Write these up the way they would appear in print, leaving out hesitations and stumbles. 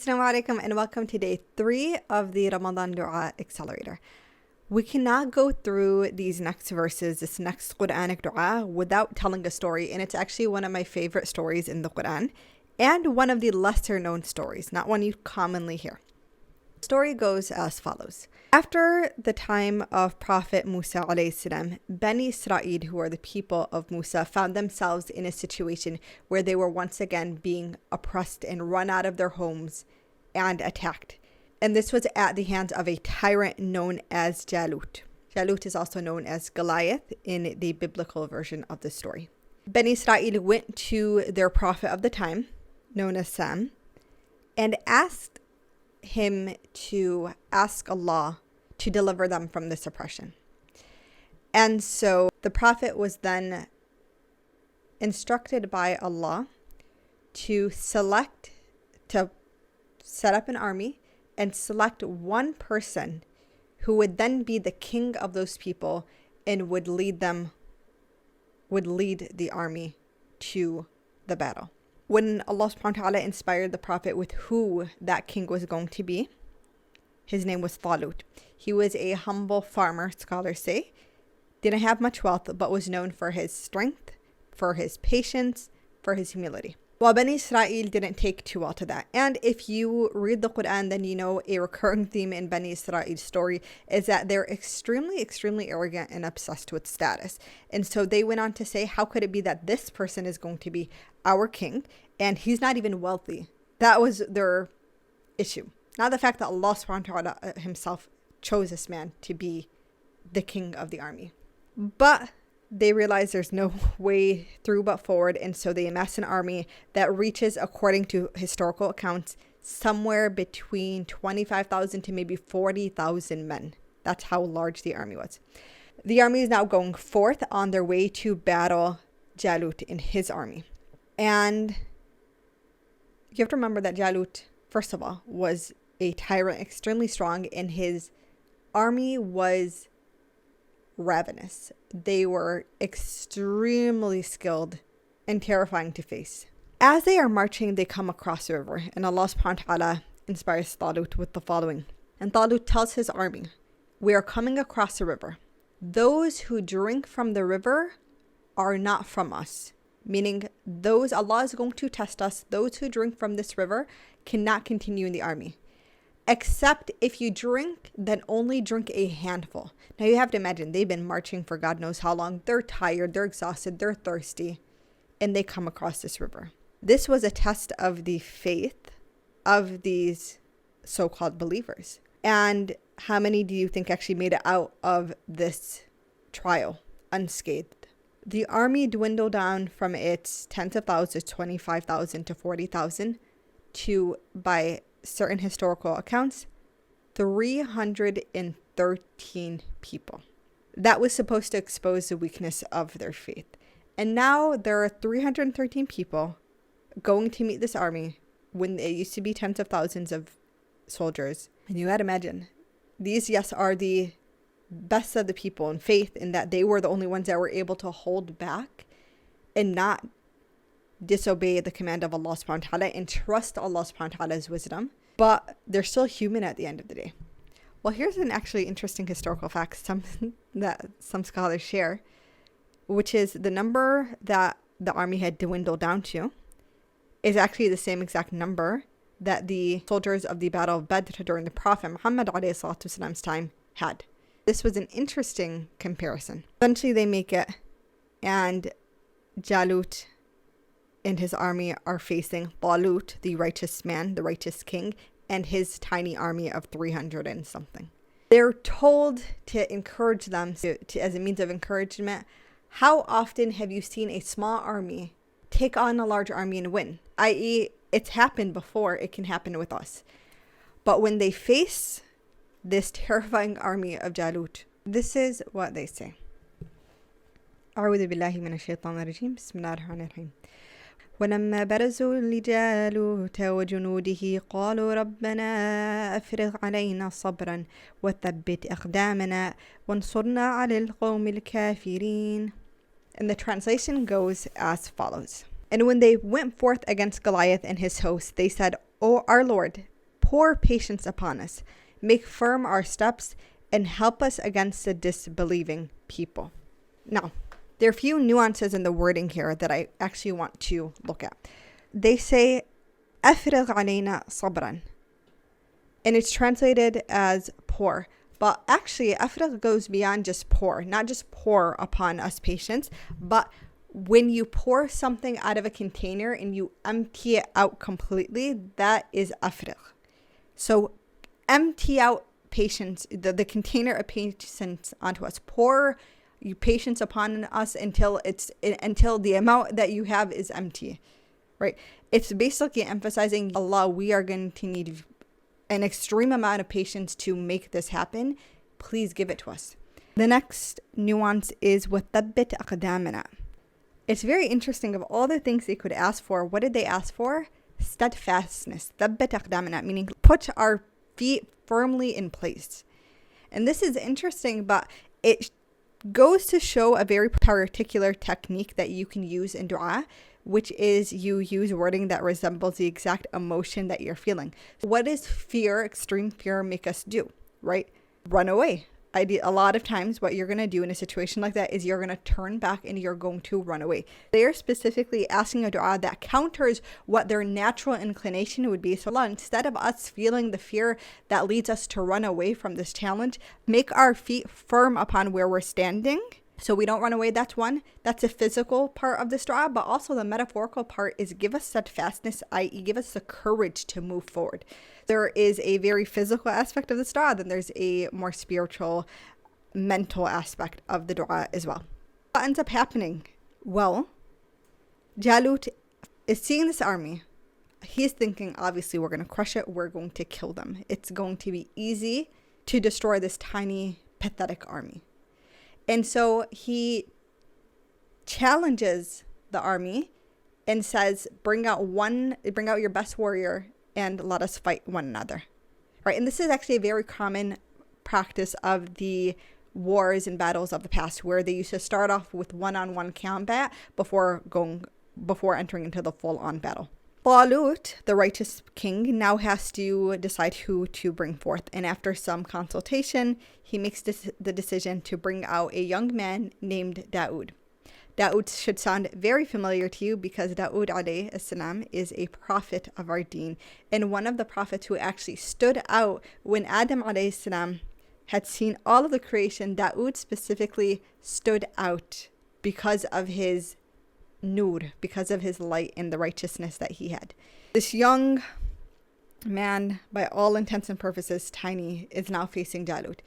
Assalamu alaikum and welcome to day 3 of the Ramadan Dua Accelerator. We cannot go through these next verses, this next Quranic dua, without telling a story, and it's actually one of my favorite stories in the Quran and one of the lesser known stories, not one you commonly hear. The story goes as follows. After the time of Prophet Musa alayhi salam, Bani Israel, who are the people of Musa, found themselves in a situation where they were once again being oppressed and run out of their homes and attacked. And this was at the hands of a tyrant known as Thalut. Thalut is also known as Goliath in the biblical version of the story. Bani Israel went to their prophet of the time, known as Sam, and asked him to ask Allah to deliver them from this oppression. And so the prophet was then instructed by Allah to set up an army and select one person who would then be the king of those people and would lead the army to the battle. When Allah subhanahu wa ta'ala inspired the prophet with who that king was going to be, his name was Thalut. He was a humble farmer, scholars say, didn't have much wealth, but was known for his strength, for his patience, for his humility. Well, Bani Israel didn't take too well to that. And if you read the Quran, then you know a recurring theme in Bani Israel's story is that they're extremely, extremely arrogant and obsessed with status. And so they went on to say, how could it be that this person is going to be our king and he's not even wealthy? That was their issue. Not the fact that Allah subhanahu wa ta'ala himself chose this man to be the king of the army. But they realize there's no way through but forward, and so they amass an army that reaches, according to historical accounts, somewhere between 25,000 to maybe 40,000 men. That's how large the army was. The army is now going forth on their way to battle Thalut in his army. And you have to remember that Thalut, first of all, was a tyrant, extremely strong, and his army was ravenous. They were extremely skilled and terrifying to face. As they are marching, they come across a river, and Allah subhanahu wa ta'ala inspires Thalut with the following. And Thalut tells his army, we are coming across a river. Those who drink from the river are not from us. Meaning Allah is going to test us. Those who drink from this river cannot continue in the army. Except if you drink, then only drink a handful. Now you have to imagine, they've been marching for God knows how long. They're tired, they're exhausted, they're thirsty, and they come across this river. This was a test of the faith of these so-called believers. And how many do you think actually made it out of this trial unscathed? The army dwindled down from its tens of thousands, 25,000 to 40,000 to, by certain historical accounts, 313 people. That was supposed to expose the weakness of their faith. And now there are 313 people going to meet this army when it used to be tens of thousands of soldiers. And you gotta imagine, these, yes, are the best of the people in faith, in that they were the only ones that were able to hold back and not disobey the command of Allah subhanahu wa ta'ala and trust Allah subhanahu wa ta'ala's wisdom, but they're still human at the end of the day. Well, here's an actually interesting historical fact that some scholars share, which is the number that the army had dwindled down to is actually the same exact number that the soldiers of the Battle of Badr during the Prophet Muhammad ﷺ's time had. This was an interesting comparison. Eventually they make it, and Thalut and his army are facing Thalut, the righteous man, the righteous king, and his tiny army of 300 and something. They're told to encourage them as a means of encouragement. How often have you seen a small army take on a large army and win? I.e., it's happened before, it can happen with us. But when they face this terrifying army of Thalut, this is what they say. أعوذ بالله من الشيطان الرجيم بسم الله الرحمن الرحيم ولما برزوا لجالوت وجنوده قالوا ربنا أفرغ علينا صبرا وثبت أقدامنا وانصرنا على القوم الكافرين. And the translation goes as follows. And when they went forth against Goliath and his hosts, they said, O our Lord, pour patience upon us, make firm our steps, and help us against the disbelieving people. Now, there are a few nuances in the wording here that I actually want to look at. They say, أفرغ علينا صبرا, and it's translated as pour. But actually, أفرغ goes beyond just pour, not just pour upon us patience, but when you pour something out of a container and you empty it out completely, that is أفرغ. So empty out patience, the container of patience onto us. Pour you patience upon us until the amount that you have is empty, right? It's basically emphasizing, Allah, we are going to need an extreme amount of patience to make this happen. Please give it to us. The next nuance is وَثَبِّتْ أَقْدَامَنَا. It's very interesting. Of all the things they could ask for, what did they ask for? Steadfastness. ثَبِّتْ أَقْدَامَنَا, meaning put our feet firmly in place. And this is interesting, but it goes to show a very particular technique that you can use in dua, which is you use wording that resembles the exact emotion that you're feeling. What does fear, extreme fear, make us do, right? Run away. A lot of times what you're going to do in a situation like that is you're going to turn back and you're going to run away. They're specifically asking a dua that counters what their natural inclination would be. So Allah, instead of us feeling the fear that leads us to run away from this challenge, make our feet firm upon where we're standing so we don't run away. That's one. That's a physical part of this dua, but also the metaphorical part is give us steadfastness, i.e. give us the courage to move forward. There is a very physical aspect of this dua, then there's a more spiritual, mental aspect of the dua as well. What ends up happening? Well, Jalut is seeing this army. He's thinking, obviously, we're going to crush it. We're going to kill them. It's going to be easy to destroy this tiny, pathetic army. And so he challenges the army and says, bring out your best warrior and let us fight one another. Right? And this is actually a very common practice of the wars and battles of the past, where they used to start off with one-on-one combat before entering into the full-on battle. Thalut, the righteous king, now has to decide who to bring forth. And after some consultation, he makes the decision to bring out a young man named Dawud. Dawud should sound very familiar to you because Dawud alayhi salam is a prophet of our deen, and one of the prophets who actually stood out when Adam alayhi salam had seen all of the creation. Dawud specifically stood out because of his nur, because of his light and the righteousness that he had. This young man, by all intents and purposes tiny, is now facing Jalut,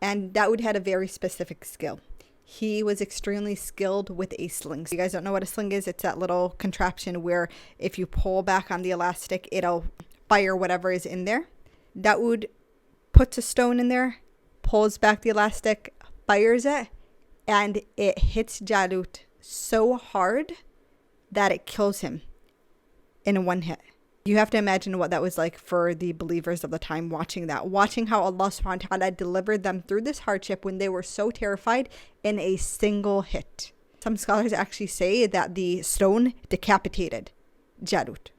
and Dawud had a very specific skill. He was extremely skilled with a sling. So you guys don't know what a sling is? It's that little contraption where if you pull back on the elastic, it'll fire whatever is in there. Dawud puts a stone in there, pulls back the elastic, fires it, and it hits Jalut so hard that it kills him in one hit. You have to imagine what that was like for the believers of the time watching how Allah subhanahu wa ta'ala delivered them through this hardship when they were so terrified in a single hit. Some scholars actually say that the stone decapitated Jalut.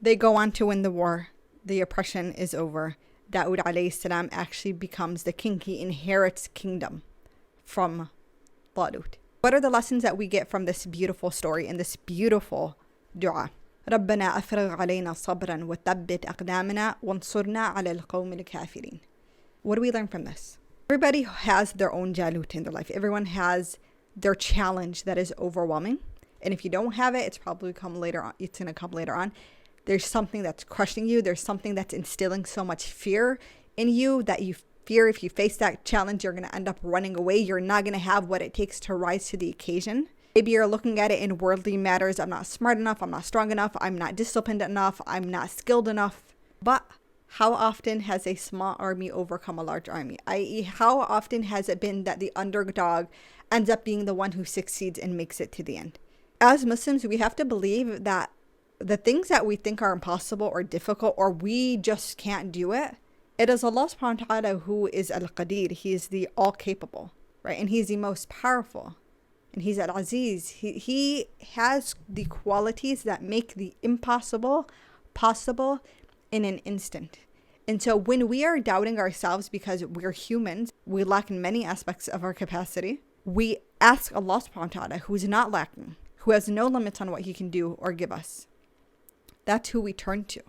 They go on to win the war. The oppression is over. Dawud alayhi salam actually becomes the king. He inherits kingdom from Thalut. What are the lessons that we get from this beautiful story and this beautiful dua? ربنا أفرغ علينا صبرا وثبت أقدامنا وانصرنا على القوم الكافرين. What do we learn from this? Everybody has their own Jalut in their life. Everyone has their challenge that is overwhelming. And if you don't have it, it's probably come later on. It's going to come later on. There's something that's crushing you. There's something that's instilling so much fear in you that you fear if you face that challenge, you're going to end up running away. You're not going to have what it takes to rise to the occasion. Maybe you're looking at it in worldly matters. I'm not smart enough. I'm not strong enough. I'm not disciplined enough. I'm not skilled enough. But how often has a small army overcome a large army? I.e., how often has it been that the underdog ends up being the one who succeeds and makes it to the end? As Muslims, we have to believe that the things that we think are impossible or difficult or we just can't do it, it is Allah subhanahu wa ta'ala who is Al-Qadir. He is the all-capable, right? And He's the most powerful. And He's Al-Aziz. He has the qualities that make the impossible possible in an instant. And so when we are doubting ourselves because we're humans, we lack in many aspects of our capacity, we ask Allah subhanahu wa ta'ala, who is not lacking, who has no limits on what he can do or give us. That's who we turn to.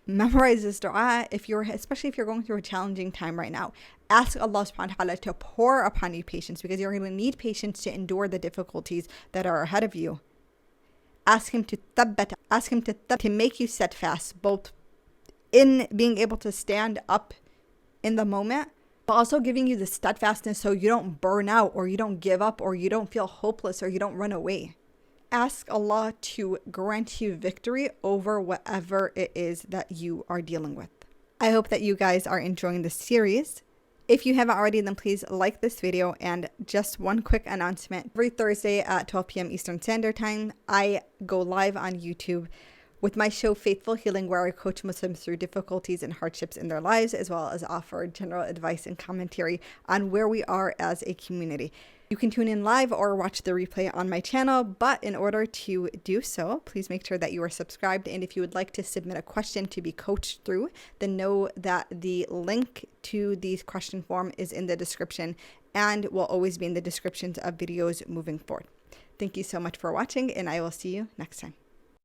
Memorize this dua especially if you're going through a challenging time right now. Ask Allah subhanahu wa ta'ala to pour upon you patience, because you're going to need patience to endure the difficulties that are ahead of you. Ask him to to make you steadfast, both in being able to stand up in the moment, but also giving you the steadfastness so you don't burn out, or you don't give up, or you don't feel hopeless, or you don't run away. Ask Allah to grant you victory over whatever it is that you are dealing with. I hope that you guys are enjoying this series. If you haven't already, then please like this video. And just one quick announcement. Every Thursday at 12 p.m. Eastern Standard Time, I go live on YouTube with my show Faithful Healing, where I coach Muslims through difficulties and hardships in their lives, as well as offer general advice and commentary on where we are as a community. You can tune in live or watch the replay on my channel, but in order to do so, please make sure that you are subscribed. And if you would like to submit a question to be coached through, then know that the link to the question form is in the description and will always be in the descriptions of videos moving forward. Thank you so much for watching, and I will see you next time.